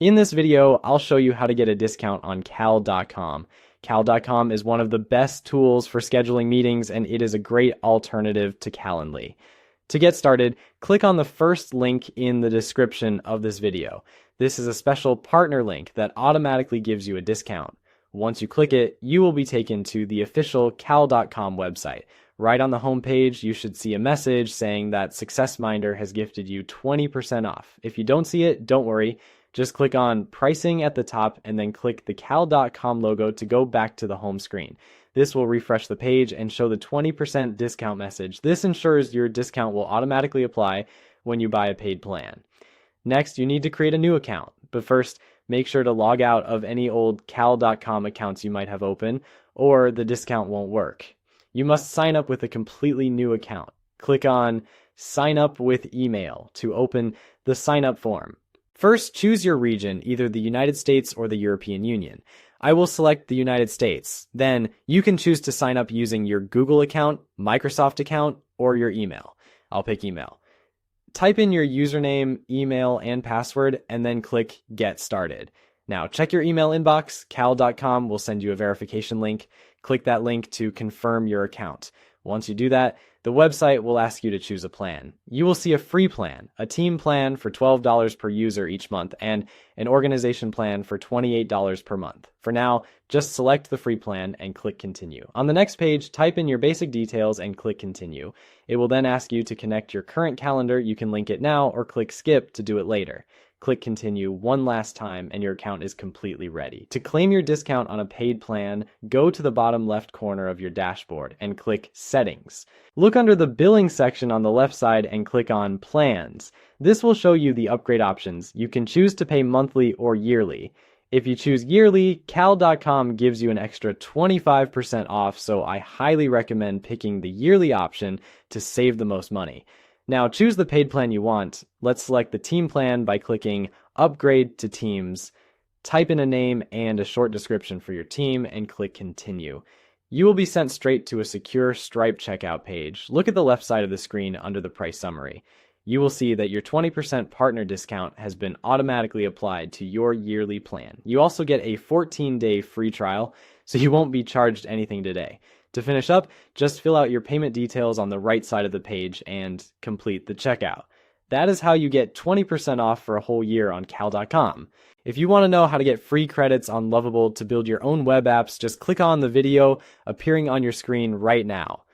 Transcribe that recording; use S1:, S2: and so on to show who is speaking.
S1: In this video, I'll show you how to get a discount on Cal.com. Cal.com is one of the best tools for scheduling meetings, and it is a great alternative to Calendly. To get started, click on the first link in the description of this video. This is a special partner link that automatically gives you a discount. Once you click it, you will be taken to the official Cal.com website. Right on the home page, you should see a message saying that SuccessMinder has gifted you 20% off. If you don't see it, don't worry. Just click on pricing at the top and then click the Cal.com logo to go back to the home screen. This will refresh the page and show the 20% discount message. This ensures your discount will automatically apply when you buy a paid plan. Next, you need to create a new account. But first, make sure to log out of any old Cal.com accounts you might have open, or the discount won't work. You must sign up with a completely new account. Click on Sign Up with Email to open the sign up form. First, choose your region, either the United States or the European Union. I will select the United States. Then you can choose to sign up using your Google account, Microsoft account, or your email. I'll pick email. Type in your username, email, and password, and then click Get Started. Now, check your email inbox. Cal.com will send you a verification link. Click that link to confirm your account. Once you do that, the website will ask you to choose a plan. You will see a free plan, a team plan for $12 per user each month, and an organization plan for $28 per month. For now, just select the free plan and click Continue. On the next page, type in your basic details and click Continue. It will then ask you to connect your current calendar. You can link it now or click Skip to do it later. Click Continue one last time and your account is completely ready. To claim your discount on a paid plan, go to the bottom left corner of your dashboard and click Settings. Look under the Billing section on the left side and click on Plans. This will show you the upgrade options. You can choose to pay monthly or yearly. If you choose yearly, Cal.com gives you an extra 25% off, so I highly recommend picking the yearly option to save the most money. Now choose the paid plan you want. Let's select the team plan by clicking Upgrade to Teams. Type in a name and a short description for your team and click Continue. You will be sent straight to a secure Stripe checkout page. Look at the left side of the screen under the price summary. You will see that your 20% partner discount has been automatically applied to your yearly plan. You also get a 14-day free trial, so you won't be charged anything today. To finish up, just fill out your payment details on the right side of the page and complete the checkout. That is how you get 20% off for a whole year on Cal.com. If you want to know how to get free credits on Lovable to build your own web apps, just click on the video appearing on your screen right now.